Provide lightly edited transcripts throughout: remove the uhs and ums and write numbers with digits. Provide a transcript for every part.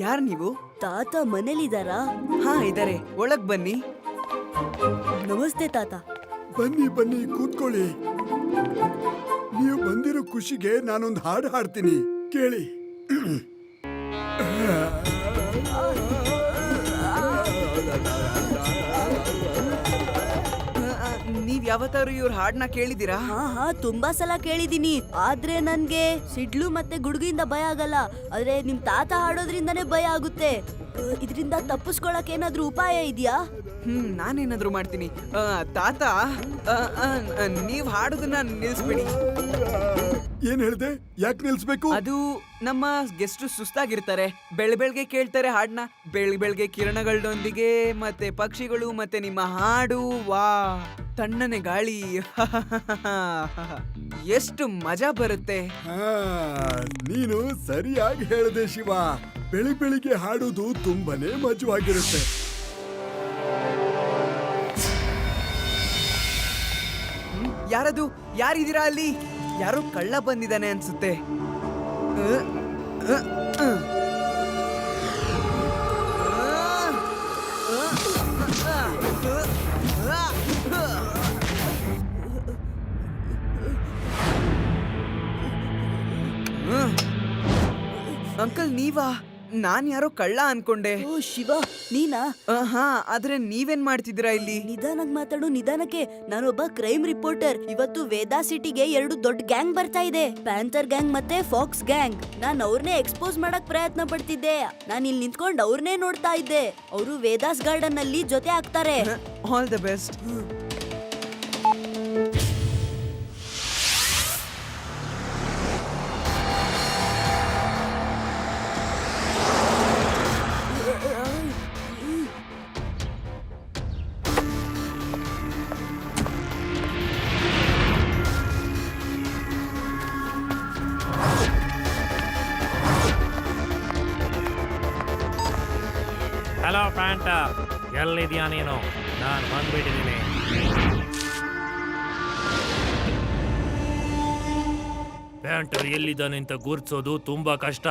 ಯಾರು ನೀವು? ತಾತ ಮನೇಲಿದಾರಾ? ಹಾ ಇದಾರೆ, ಒಳಗ್ ಬನ್ನಿ. ನಮಸ್ತೆ ತಾತ. ಬನ್ನಿ ಬನ್ನಿ ಕೂತ್ಕೊಳ್ಳಿ. ನೀವು ಬಂದಿರೋ ಖುಷಿಗೆ ನಾನೊಂದು ಹಾಡು ಹಾಡ್ತೀನಿ, ಕೇಳಿ. ನೀವ್ ಯಾವತ್ತಾರು ಇವ್ರ ಹಾಡ್ನ ಕೇಳಿದೀರಾ? ಹಾ ತುಂಬಾ ಸಲ ಕೇಳಿದೀನಿ. ಆದ್ರೆ ನನ್ಗೆ ಸಿಡ್ಲು ಮತ್ತೆ ಗುಡುಗಿಂದ ಭಯ ಆಗಲ್ಲ. ಆದ್ರೆ ನಿಮ್ ತಾತ ಹಾಡೋದ್ರಿಂದಾನೇ ಭಯ ಆಗುತ್ತೆ. ಇದರಿಂದ ತಪ್ಪಿಸ್ಕೊಳಕ್ ಏನಾದ್ರೂ ಉಪಾಯ ಇದೆಯಾ? ನಾನೇನಾದ್ರೂ ಮಾಡ್ತೀನಿ. ತಾತ, ನೀವ್ ಹಾಡೋದನ್ನ ನಿಲ್ಸ್ಬಿಡಿ. ಏನ್ ಹೇಳ್ದೆ? ಯಾಕೆ ನಿಲ್ಸ್ಬೇಕು? ಅದು ನಮ್ಮ ಗೆಸ್ಟ್ ಸುಸ್ತಾಗಿರ್ತಾರೆ, ಬೆಳಗ್ಗೆ ಕೇಳ್ತಾರೆ ಹಾಡ್ನ. ಬೆಳಗ್ಗೆ ಕಿರಣಗಳೊಂದಿಗೆ ಮತ್ತೆ ಪಕ್ಷಿಗಳು ಮತ್ತೆ ನಿಮ್ಮ ಹಾಡು, ವಾ ತಣ್ಣನೆ ಗಾಳಿ, ಎಷ್ಟು ಮಜಾ ಬರುತ್ತೆ. ನೀನು ಸರಿಯಾಗಿ ಹೇಳ್ದೆ ಶಿವ. ಬೆಳಿಗ್ಗೆ ಹಾಡುದು ತುಂಬಾನೇ ಮಜವಾಗಿರುತ್ತೆ. ಯಾರದು? ಯಾರಿದ್ದೀರಾ ಅಲ್ಲಿ? ಯಾರೋ ಕಳ್ಳ ಬಂದಿದ್ದಾನೆ ಅನ್ಸುತ್ತೆ. ಅಂಕಲ್ ನೀವಾ? ನಾನ್ ಯಾರೋ ಕಳ್ಳ ಅನ್ಕೊಂಡೆ. ಓ ಶಿವ, ನೀನಾ? ಹಾ, ಆದ್ರೆ ನೀವೇನ್ ಮಾಡ್ತಿದ್ದೀರಾ ಇಲ್ಲಿ? ನಿಧಾನಕ್ ಮಾತಾಡು, ನಿಧಾನಕ್ಕೆ. ನಾನೊಬ್ಬ ಕ್ರೈಮ್ ರಿಪೋರ್ಟರ್. ಇವತ್ತು ವೇದಾ ಸಿಟಿಗೆ 2 ದೊಡ್ಡ ಗ್ಯಾಂಗ್ ಬರ್ತಾ ಇದೆ, ಪ್ಯಾಂಥರ್ ಗ್ಯಾಂಗ್ ಮತ್ತೆ ಫಾಕ್ಸ್ ಗ್ಯಾಂಗ್. ನಾನ್ ಅವ್ರನ್ನೇ ಎಕ್ಸ್ಪೋಸ್ ಮಾಡಕ್ ಪ್ರಯತ್ನ ಪಡ್ತಿದ್ದೆ. ನಾನ್ ಇಲ್ಲಿ ನಿಂತ್ಕೊಂಡು ಅವ್ರನ್ನೇ ನೋಡ್ತಾ ಇದ್ದೆ. ಅವರು ವೇದಾಸ್ ಗಾರ್ಡನ್ ಅಲ್ಲಿ ಜೊತೆ ಆಗ್ತಾರೆ. All the best. ಹಲೋ ಪ್ಯಾಂಟರ್, ಎಲ್ಲಿದ್ಯಾ ನೀನು? ನಾನು ಬಂದ್ಬಿಟ್ಟಿದ್ದೀನಿ. ಪ್ಯಾಂಟರ್ ಎಲ್ಲಿದ್ದಾನೆ ಅಂತ ಗುರ್ತಿಸೋದು ತುಂಬಾ ಕಷ್ಟ.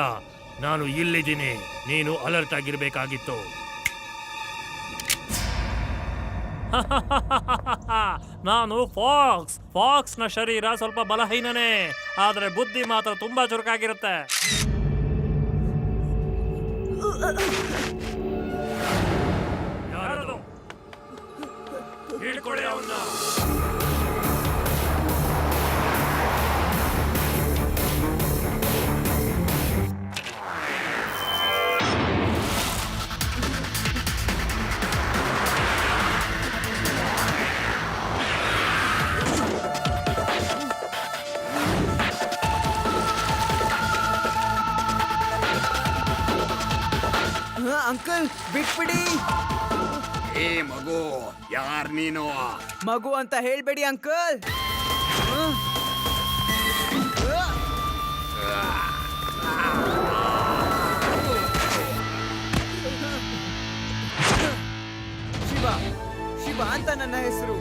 ನಾನು ಇಲ್ಲಿದ್ದೀನಿ, ನೀನು ಅಲರ್ಟ್ ಆಗಿರ್ಬೇಕಾಗಿತ್ತು. ನಾನು ಫಾಕ್ಸ್ನ ಶರೀರ ಸ್ವಲ್ಪ ಬಲಹೀನನೇ, ಆದ್ರೆ ಬುದ್ಧಿ ಮಾತ್ರ ತುಂಬಾ ಚುರುಕಾಗಿರುತ್ತೆ. ಯಾರದು? ಹಿಡ್ಕೊಳ್ಳಿ ಅವನ್ನ. ಅಂಕಲ್ ಬಿಟ್ಬಿಡಿ. ಏ ಮಗು, ಯಾರ್ ನೀನು? ಮಗು ಅಂತ ಹೇಳ್ಬೇಡಿ ಅಂಕಲ್. ಶಿವ, ಶಿವ ಅಂತ ನನ್ನ ಹೆಸರು.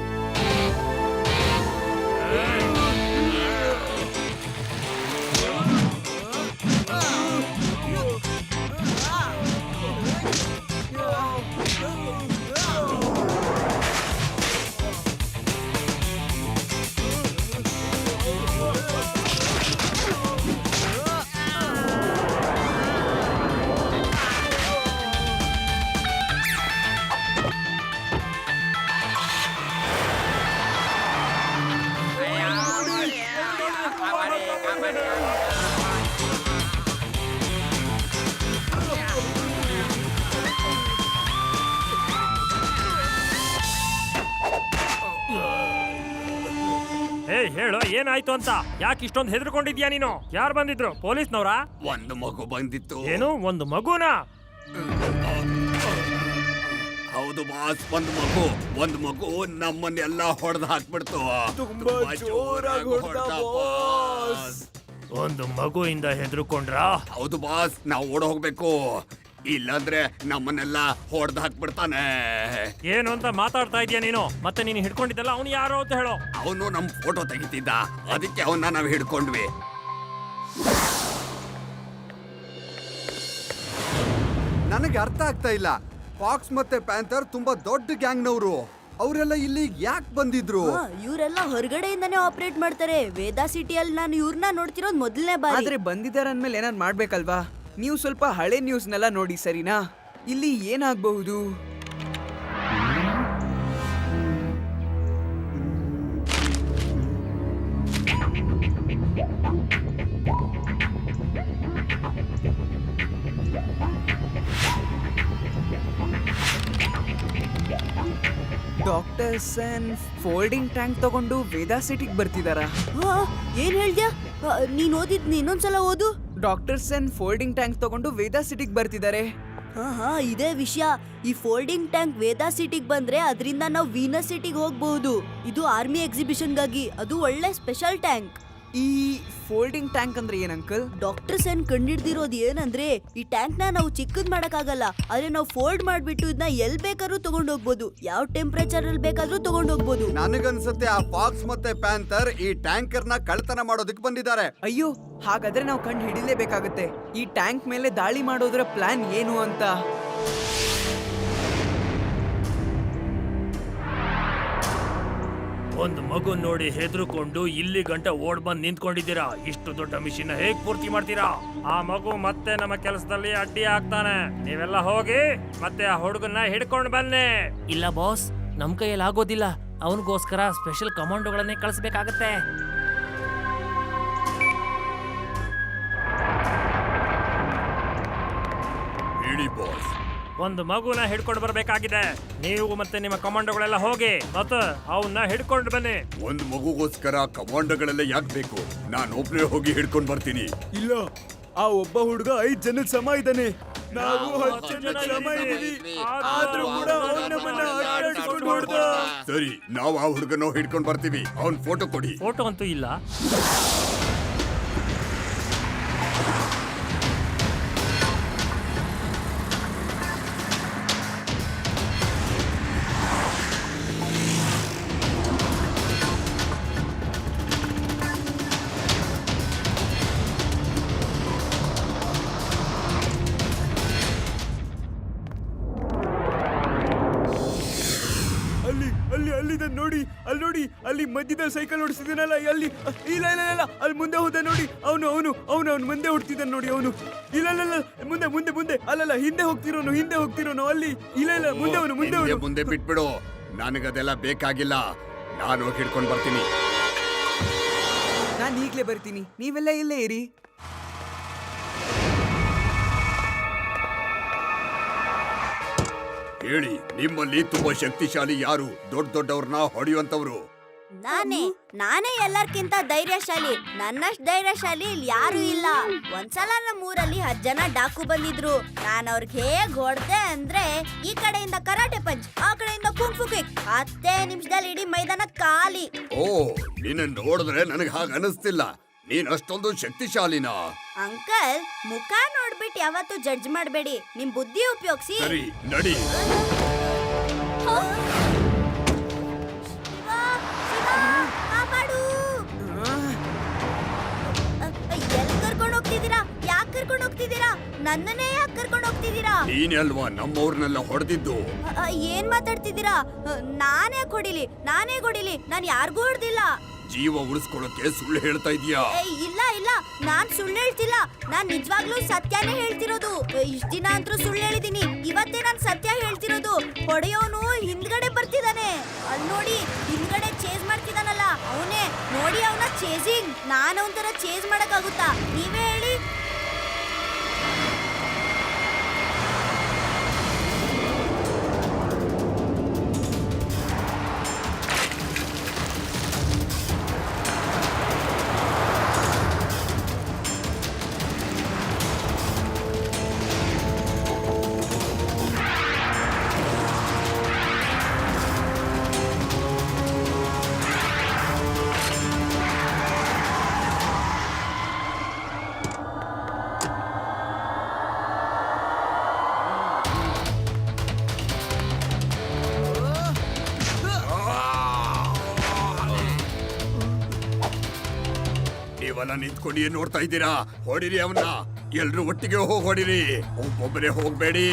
ಹೇಳು, ಏನಾಯ್ತು ಅಂತ? ಯಾಕೆ ಇಷ್ಟೊಂದು ಹೆದರ್ಕೊಂಡಿದ್ಯಾ ನೀನು? ಯಾರು ಬಂದಿದ್ರು? ಪೊಲೀಸ್ನವ್ರಾ? ಒಂದು ಮಗು ಬಂದಿತ್ತು. ಏನು, ಒಂದು ಮಗುನಾ? ಹೌದು ಬಾಸ್, ಒಂದು ಮಗು ನಮ್ಮನ್ನೆಲ್ಲ ಹೊಡೆದು ಹಾಕ್ಬಿಡ್ತು. ತುಂಬಾ ಜೋರಾಗಿ ಹೊಡ್ದ ಬಾಸ್. ಒಂದು ಮಗುವಿಂದ ಹೆದರ್ಕೊಂಡ್ರಾ? ಹೌದು ಬಾಸ್, ನಾವು ಓಡ ಹೋಗ್ಬೇಕು. ಇಲ್ಲಾಂದ್ರೆ ನಮ್ಮನ್ನೆಲ್ಲ ಹೊಡೆದು ಹಾಕ್ಬಿಡ್ತಾನೆ. ಏನು ಅಂತ ಮಾತಾಡ್ತಾ ಇದೀಯ ನೀನು? ಮತ್ತೆ ನೀನು ಹಿಡ್ಕೊಂಡಿದ್ದಲ್ಲ ಅವನು ಯಾರು ಅಂತ ಹೇಳೋ. ಅವನು ನಮ್ ಫೋಟೋ ತೆಗಿತಿದ್ದ, ಅದಕ್ಕೆ ಅವನ್ನ ನಾವು ಹಿಡ್ಕೊಂಡ್ವಿ. ನನಗೆ ಅರ್ಥ ಆಗ್ತಾ ಇಲ್ಲ. ಫಾಕ್ಸ್ ಮತ್ತೆ ಪ್ಯಾಂಥರ್ ತುಂಬಾ ದೊಡ್ಡ ಗ್ಯಾಂಗ್ನವರು. ಅವರೆಲ್ಲ ಇಲ್ಲಿ ಯಾಕೆ ಬಂದಿದ್ರು? ಇವರೆಲ್ಲ ಹೊರಗಡೆಯಿಂದಾನೇ ಆಪರೇಟ್ ಮಾಡ್ತಾರೆ. ವೇದಾ ಸಿಟಿಯಲ್ಲಿ ನಾನು ಇವ್ರನ್ನ ನೋಡ್ತಿರೋದು ಮೊದಲನೇ ಬಾರಿ. ಆದ್ರೆ ಬಂದಿದ್ದಾರೆ ಅಂದ್ಮೇಲೆ ಏನಾದ್ರು ಮಾಡ್ಬೇಕಲ್ವಾ? ನೀವು ಸ್ವಲ್ಪ ಹಳೆ ನ್ಯೂಸ್ನೆಲ್ಲ ನೋಡಿ, ಸರಿನಾ? ಇಲ್ಲಿ ಏನಾಗಬಹುದು? ಡಾಕ್ಟರ್ ಸನ್ ಫೋಲ್ಡಿಂಗ್ ಟ್ಯಾಂಕ್ ತಗೊಂಡು ವೇದಾ ಸಿಟಿಗೆ ಬರ್ತಿದಾರಾ? ಹಾ, ಏನ್ ಹೇಳ್ದ್ಯಾ? ನೀನ್ ಓದಿದ್ನ ಇನ್ನೊಂದ್ಸಲ ಓದು. ಡಾಕ್ಟರ್ ಸನ್ ಫೋಲ್ಡಿಂಗ್ ಟ್ಯಾಂಕ್ ತಗೊಂಡು ವೇದಾ ಸಿಟಿಗೆ ಬರ್ತಿದ್ದಾರೆ. ಹಾ, ಇದೇ ವಿಷಯ. ಈ ಫೋಲ್ಡಿಂಗ್ ಟ್ಯಾಂಕ್ ವೇದಾ ಸಿಟಿಗೆ ಬಂದ್ರೆ ಅದರಿಂದ ನಾವು ವೀನಸ್ ಸಿಟಿಗೆ ಹೋಗ್ಬಹುದು. ಇದು ಆರ್ಮಿ ಎಕ್ಸಿಬಿಷನ್ಗಾಗಿ. ಅದು ಒಳ್ಳೆ ಸ್ಪೆಷಲ್ ಟ್ಯಾಂಕ್. ಈ ಫೋಲ್ಡಿಂಗ್ ಟ್ಯಾಂಕ್ ಅಂದ್ರೆ ಏನ್ ಅಂಕಲ್? ಡಾಕ್ಟರ್ ಸೆನ್ ಕಂಡಿಡ್ದಿರೋದು ಏನಂದ್ರೆ, ಈ ಟ್ಯಾಂಕ್ ನ ನಾವು ಚಿಕ್ಕದ್ ಮಾಡಕ್ಕಾಗಲ್ಲ, ಆದ್ರೆ ನಾವು ಫೋಲ್ಡ್ ಮಾಡ್ಬಿಟ್ಟು ಇದನ್ನ ಎಲ್ ಬೇಕಾದ್ರೂ ತಗೊಂಡ್ ಹೋಗ್ಬೋದು. ಯಾವ ಟೆಂಪರೇಚರ್ ಅಲ್ಲಿ ಬೇಕಾದ್ರೂ ತಗೊಂಡ್ ಹೋಗ್ಬೋದು. ನನಗನ್ಸುತ್ತೆ ಆ ಫಾಕ್ಸ್ ಮತ್ತೆ ಪ್ಯಾಂಥರ್ ಈ ಟ್ಯಾಂಕರ್ ನ ಕಳ್ತನ ಮಾಡೋದಕ್ಕೆ ಬಂದಿದ್ದಾರೆ. ಅಯ್ಯೋ, ಹಾಗಾದ್ರೆ ನಾವು ಕಂಡು ಹಿಡಿಲೇಬೇಕಾಗತ್ತೆ ಈ ಟ್ಯಾಂಕ್ ಮೇಲೆ ದಾಳಿ ಮಾಡೋದ್ರ ಪ್ಲಾನ್ ಏನು ಅಂತ. ಒಂದು ಮಗು ನೋಡಿ ಹೆದರ್ಕೊಂಡು ಇಲ್ಲಿ ಗಂಟ ಓಡ್ ಬಂದ್ ನಿಂತ್ಕೊಂಡಿದ್ದೀರಾ. ಇಷ್ಟು ದೊಡ್ಡ ಮಿಷಿನ್ ಹೇಗ್ ಪೂರ್ತಿ ಮಾಡ್ತೀರಾ? ಆ ಮಗು ಮತ್ತೆ ನಮ್ಮ ಕೆಲಸದಲ್ಲಿ ಅಡ್ಡಿ ಆಗ್ತಾನೆ. ನೀವೆಲ್ಲ ಹೋಗಿ ಮತ್ತೆ ಆ ಹುಡುಗನ್ನ ಹಿಡ್ಕೊಂಡು ಬನ್ನಿ. ಇಲ್ಲ ಬಾಸ್, ನಮ್ ಕೈಯಲ್ಲಿ ಆಗೋದಿಲ್ಲ. ಅವನಿಗೋಸ್ಕರ ಸ್ಪೆಷಲ್ ಕಮಾಂಡೋಗಳನ್ನೇ ಕಳಿಸ್ಬೇಕಾಗತ್ತೆ. ಹೇಳಿ ಬಾಸ್. ಒಂದು ಮಗುನ ಹಿಡ್ಕೊಂಡು ಬರ್ಬೇಕಾಗಿದೆ. ನೀವು ಮತ್ತೆ ನಿಮ್ಮ ಕಮಾಂಡೋಗಳೆಲ್ಲ ಹೋಗಿ ಮತ್ತೆ ಅವನ್ನ ಹಿಡ್ಕೊಂಡು ಬನ್ನಿ. ಒಂದ್ ಮಗುಗೋಸ್ಕರ ಕಮಾಂಡೋಗಳೆಲ್ಲ ಯಾಕೆ ಬೇಕು? ನಾನು ಒಬ್ನೇ ಹೋಗಿ ಹಿಡ್ಕೊಂಡ್ ಬರ್ತೀನಿ. ಇಲ್ಲ, ಆ ಒಬ್ಬ ಹುಡುಗ 5 ಜನದ ಸಮ ಇದ್ದಾನೆ. ನಾವು 10 ಜನದ ಸಮ ಇದೀವಿ. ಆದ್ರೂ ಕೂಡ ಅವ್ನು ನಮ್ಮನ್ನ ಅಡ್ಡಾಡಿಸ್ಕೊಂಡು ಹೊಡ್ದ. ಸರಿ, ನಾವು ಆ ಹುಡುಗನ ಹಿಡ್ಕೊಂಡ್ ಬರ್ತೀವಿ. ಅವನ್ ಫೋಟೋ ಕೊಡಿ. ಫೋಟೋ ಅಂತೂ ಇಲ್ಲ. ಅಲ್ಲಿದ್ದಾನೆ ನೋಡಿ, ಅಲ್ಲಿ ನೋಡಿ, ಅಲ್ಲಿ ಮಧ್ಯದಲ್ಲಿ ಸೈಕಲ್ ಓಡಿಸ್ತಿದ್ದಾನಲ್ಲ, ಅಲ್ಲಿ. ಇಲ್ಲ ಇಲ್ಲ ಇಲ್ಲ, ಅಲ್ಲಿ ಮುಂದೆ ಹೋದ ನೋಡಿ. ಅವನು ಮುಂದೆ ಹೊಡ್ತಿದ್ದಾನೆ ನೋಡಿ. ಅವನು ಇಲ್ಲ ಇಲ್ಲ ಇಲ್ಲ, ಮುಂದೆ ಮುಂದೆ ಮುಂದೆ, ಅಲ್ಲಲ್ಲ, ಹಿಂದೆ ಹೋಗ್ತಿರೋನು ಅಲ್ಲಿ. ಇಲ್ಲ ಇಲ್ಲ, ಮುಂದೆ ಅವನು ಮುಂದೆ ಬಿಟ್ಬಿಡು. ನನಗದೆಲ್ಲ ಬೇಕಾಗಿಲ್ಲ. ನಾನು ಹೋಗಿ ಹಿಡ್ಕೊಂಡ್ ಬರ್ತೀನಿ. ನಾನು ಈಗ್ಲೇ ಬರ್ತೀನಿ, ನೀವೆಲ್ಲ ಇಲ್ಲೇ ಇರಿ. ಹೇಳಿ, ನಿಮ್ಮಲ್ಲಿ ತುಂಬಾ ಶಕ್ತಿಶಾಲಿ ಯಾರು? ದೊಡ್ಡವ್ರನ್ನ ಹೊಡೆಯುವಂತವ್ರು? ನಾನೇ ಎಲ್ಲರ್ಕಿಂತ ಧೈರ್ಯಶಾಲಿ. ನನ್ನಷ್ಟು ಧೈರ್ಯಶಾಲಿ ಇಲ್ಲಿ ಯಾರು ಇಲ್ಲ. ಒಂದ್ಸಲ ನಮ್ಮೂರಲ್ಲಿ 10 ಜನ ಡಾಕು ಬಂದಿದ್ರು. ನಾನು ಅವ್ರಿಗೆ ಹೇಗ್ ಹೊಡ್ದೆ ಅಂದ್ರೆ, ಈ ಕಡೆಯಿಂದ ಕರಾಟೆ ಪಂಚ್, ಆ ಕಡೆಯಿಂದ ಕುಂಫು ಕಿಕ್. 10 ನಿಮಿಷದಲ್ಲಿ ಇಡೀ ಮೈದಾನ ಖಾಲಿ. ಓ, ನಿನ್ನ ನೋಡಿದ್ರೆ ನನಗೆ ಹಾಗೆ ಅನಿಸ್ತಿಲ್ಲ. ನೀನ್ ಅಷ್ಟೊಂದು ಶಕ್ತಿಶಾಲಿನಾ? ಅಂಕಲ್, ಮುಖ ನೋಡ್ಬಿಟ್ಟು ಯಾವತ್ತೂ ಜಡ್ಜ್ ಮಾಡಬೇಡಿ. ನಿಮ್ ಬುದ್ಧಿ ಉಪಯೋಗಿಸಿ. ಸರಿ, ನಡಿ. ಎಲ್ಲಿ ಕರ್ಕೊಂಡು ಹೋಗ್ತಿದ್ದೀರಾ? ಯಾಕೆ ಕರ್ಕೊಂಡು ಹೋಗ್ತಿದ್ದೀರಾ? ನನ್ನನ್ನೇ ಯಾಕೆ ಕರ್ಕೊಂಡು ಹೋಗ್ತಿದ್ದೀರಾ? ನೀನೇ ಅಲ್ವಾ ನಮ್ಮವ್ರನ್ನೆಲ್ಲ ಹೊಡೆದಿದ್ದು? ಏನ್ ಮಾತಾಡ್ತಿದ್ದೀರಾ? ನಾನೇ ಹೊಡಿಲಿ? ನಾನು ಯಾರಿಗೂ ಹೊಡೆದಿಲ್ಲ. ಜೀವ ಉಳಿಸ್ಕೊಳ್ಳೋಕೆ ಸುಳ್ಳು ಹೇಳ್ತಾ ಇದೀಯಾ? ಇಲ್ಲ ಇಲ್ಲ, ನಾನ್ ಸುಳ್ಳು ಹೇಳ್ತಿಲ್ಲ. ನಾನ್ ನಿಜವಾಗ್ಲೂ ಸತ್ಯನೇ ಹೇಳ್ತಿರೋದು. ಇಷ್ಟ ದಿನ ಅಂತೂ ಸುಳ್ಳು ಹೇಳಿದೀನಿ, ಇವತ್ತೇ ನಾನ್ ಸತ್ಯ ಹೇಳ್ತಿರೋದು. ಹೊಡೆಯೋನು ಹಿಂದ್ಗಡೆ ಬರ್ತಿದ್ದಾನೆ. ಅಲ್ಲಿ ನೋಡಿ, ಹಿಂದ್ಗಡೆ ಚೇಸ್ ಮಾಡ್ತಿದ್ದಾನಲ್ಲ, ಅವನೇ ನೋಡಿ. ಅವನ ಚೇಸಿಂಗ್. ನಾನು ಅವನ ಚೇಸ್ ಮಾಡಕ್ಕಾಗುತ್ತಾ? ನೀವೇ ಹೇಳಿ. ನೀವೆಲ್ಲ ನಿಂತ್ಕೊಂಡು ಏನ್ ನೋಡ್ತಾ ಇದ್ದೀರಾ? ಹೊಡಿರಿ ಅವನ್ನ, ಎಲ್ರು ಒಟ್ಟಿಗೆ ಹೋಗಿ ಹೊಡಿರಿ, ಒಬ್ಬೊಬ್ಬರೇ ಹೋಗ್ಬೇಡಿ.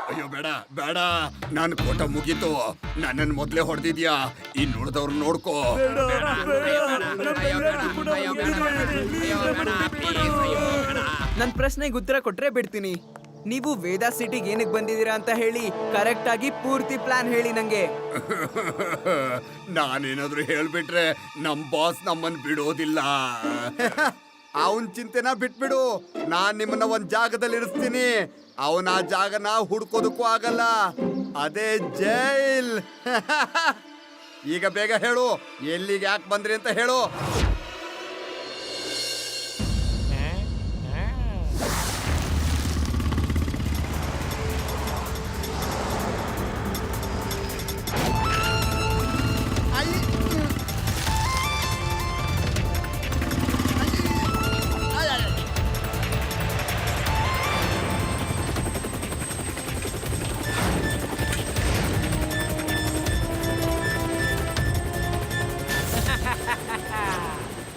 ಅಯ್ಯೋ ಬೇಡ ಬೇಡ, ನಾನು ಕೋಟ ಮುಗೀತು. ನನ್ನನ್ನು ಮೊದ್ಲೇ ಹೊಡೆದಿದ್ಯಾ, ಇನ್ನು ಉಳಿದವ್ರು ನೋಡ್ಕೋ. ನನ್ ಪ್ರಶ್ನೆಗೆ ಉತ್ತರ ಕೊಟ್ರೆ ಬಿಡ್ತೀನಿ. ನೀವು ವೇದಾ ಸಿಟಿಗೆ ಏನಕ್ಕೆ ಬಂದಿದ್ದೀರಾ ಅಂತ ಹೇಳಿ ಕರೆಕ್ಟ್ ಆಗಿ ಪೂರ್ತಿ ಪ್ಲಾನ್ ಹೇಳಿ ನಂಗೆ. ನಾನೇನಾದ್ರೂ ಹೇಳ್ಬಿಟ್ರೆ ನಮ್ ಬಾಸ್ ನಮ್ಮನ್ ಬಿಡೋದಿಲ್ಲ. ಅವನ್ ಚಿಂತೆನ ಬಿಟ್ಬಿಡು, ನಾನ್ ನಿಮ್ಮನ್ನ ಒಂದ್ ಜಾಗದಲ್ಲಿ ಇರಿಸ್ತೀನಿ. ಅವನ ಆ ಜಾಗನ ಹುಡ್ಕೋದಕ್ಕೂ ಆಗಲ್ಲ, ಅದೇ ಜೈಲ್. ಈಗ ಬೇಗ ಹೇಳು, ಎಲ್ಲಿಗೆ ಯಾಕೆ ಬಂದ್ರಿ ಅಂತ ಹೇಳು.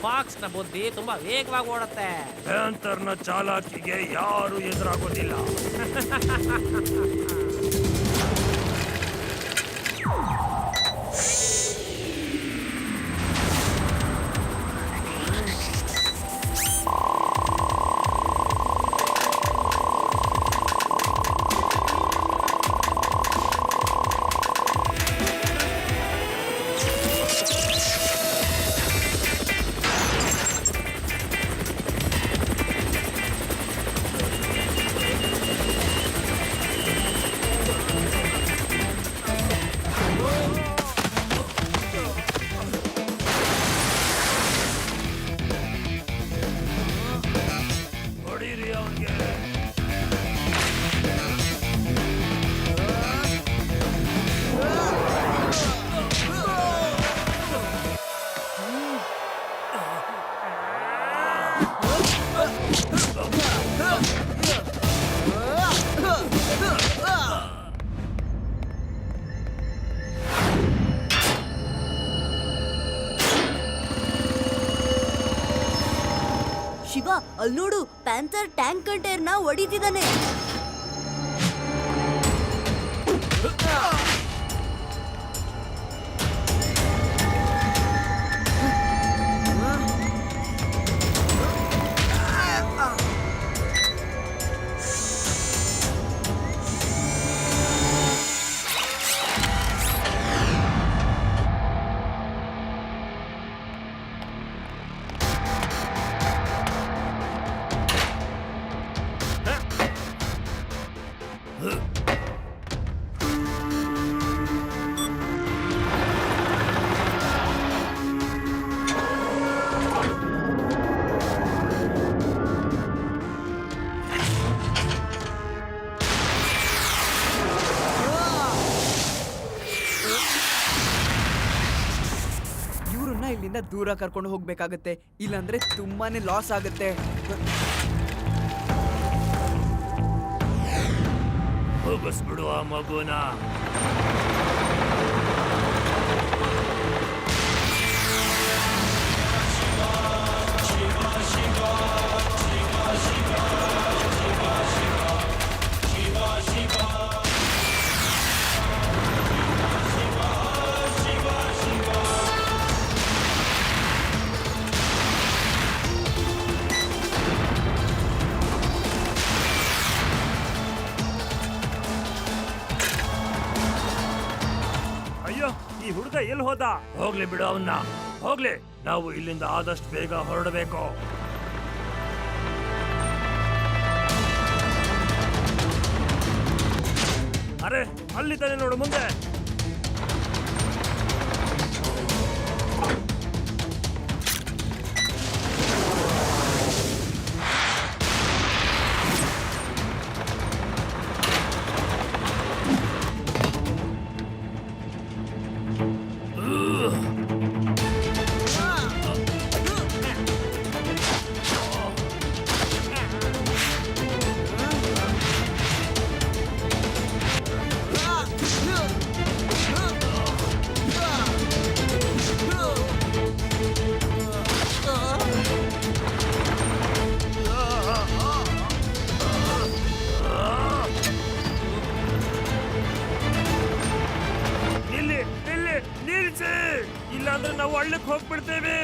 ಫಾಕ್ಸ್ ನ ಬುದ್ಧಿ ತುಂಬಾ ವೇಗವಾಗಿ ಓಡುತ್ತೆ. ಪ್ಯಾಂಥರ್ನ ಚಾಲಾಕಿಗೆ ಯಾರು ಎದುರಾಗೋದಿಲ್ಲ. ಹೊಡೀರಿ ಅವನ್ಗೆ. ಶಿವ, ಅಲ್ಲಿ ನೋಡು, ಪ್ಯಾಂಥರ್ ಟ್ಯಾಂಕ್ ಕಂಟೈನರ್ನ ಹೊಡಿತಿದ್ದಾನೆ. ಇವ್ರನ್ನ ಇಲ್ಲಿಂದ ದೂರ ಕರ್ಕೊಂಡು ಹೋಗ್ಬೇಕಾಗತ್ತೆ, ಇಲ್ಲಾಂದ್ರೆ ತುಂಬಾನೇ ಲಾಸ್ ಆಗುತ್ತೆ. ಮುಗಿಸ್ಬಿಡು ಆ ಮಗುನ. ಅಯ್ಯೋ, ಈ ಹುಡುಗ ಎಲ್ಲಿ ಹೋದ? ಹೋಗ್ಲಿ ಬಿಡು ಅವನ್ನ, ಹೋಗ್ಲಿ. ನಾವು ಇಲ್ಲಿಂದ ಆದಷ್ಟು ಬೇಗ ಹೊರಡಬೇಕು. ಅರೆ, ಅಲ್ಲಿದ್ದಾನೆ ನೋಡು ಮುಂದೆ. ಹಳ್ಳಕ್ಕೆ ಹೋಗ್ಬಿಡ್ತೀವಿ.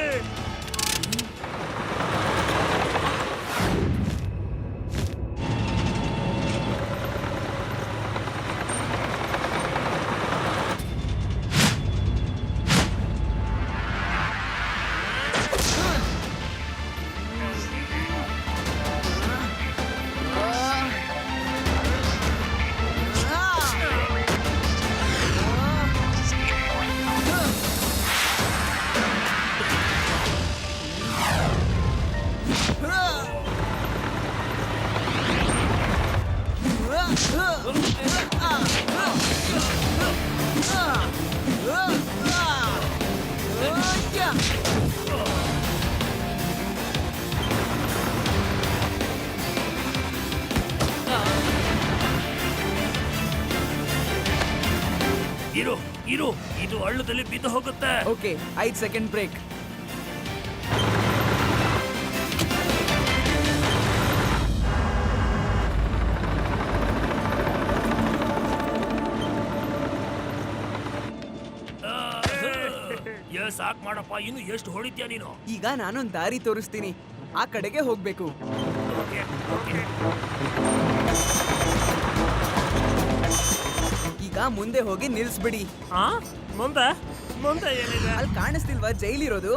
ಇರು ಇರು, ಇದು ಹಳ್ಳದಲ್ಲಿ ಬಿದ್ದು ಹೋಗುತ್ತೆ. Okay 5 second break. ಸಾಕ್ ಮಾಡಪ್ಪ, ಇನ್ನು ಎಷ್ಟು ಹೊಡಿತ್ಯಾ ನೀನು? ಈಗ ನಾನೊಂದ್ ದಾರಿ ತೋರಿಸ್ತೀನಿ, ಆ ಕಡೆಗೆ ಹೋಗ್ಬೇಕು. Okay, okay. ಈಗ ಮುಂದೆ ಹೋಗಿ ನಿಲ್ಸ್ಬಿಡಿ. ಆ? ಮುಂದೆ ಮುಂದೆ ಏನಿದೆ? ಅಲ್ಲಿ ಕಾಣಿಸ್ತಿಲ್ವಾ ಜೈಲಿರೋದು?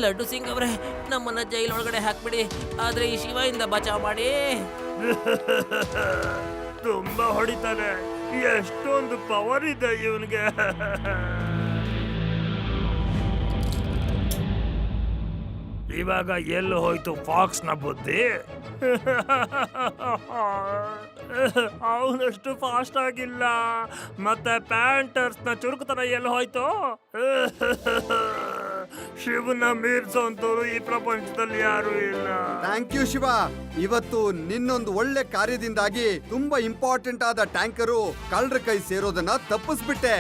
ಲಡ್ಡು ಸಿಂಗ್ ಅವ್ರೆ, ನಮ್ಮನ್ನ ಜೈಲ್ ಒಳಗಡೆ ಹಾಕ್ಬಿಡಿ, ಆದ್ರೆ ಈ ಶಿವಯಿಂದ ಬಚಾವ್ ಮಾಡಿ. ತುಂಬಾ ಹೊಡಿತಾನೆ, ಎಷ್ಟೊಂದು ಪವರ್ ಇದೆ ಇವನ್ಗೆ. ಇವಾಗ ಎಲ್ಲಿ ಹೋಯ್ತು ಫಾಕ್ಸ್ ನ ಬುದ್ಧಿ? ಅವನಷ್ಟು ಫಾಸ್ಟ್ ಆಗಿಲ್ಲ. ಮತ್ತೆ ಪ್ಯಾಂಟರ್ಸ್ ನ ಚುರುಕುತನ ಎಲ್ಲಿ ಹೋಯ್ತು? ಶಿವನ ಮೀರ್ಸೋಂತವ್ರು ಈ ಪ್ರಪಂಚದಲ್ಲಿ ಯಾರು ಇಲ್ಲ. Thank you Shiva. ಇವತ್ತು ನಿನ್ನೊಂದು ಒಳ್ಳೆ ಕಾರ್ಯದಿಂದಾಗಿ ತುಂಬಾ ಇಂಪಾರ್ಟೆಂಟ್ ಆದ ಟ್ಯಾಂಕರು ಕಳ್ಳರ ಕೈ ಸೇರೋದನ್ನ ತಪ್ಪಿಸ್ಬಿಟ್ಟೆ.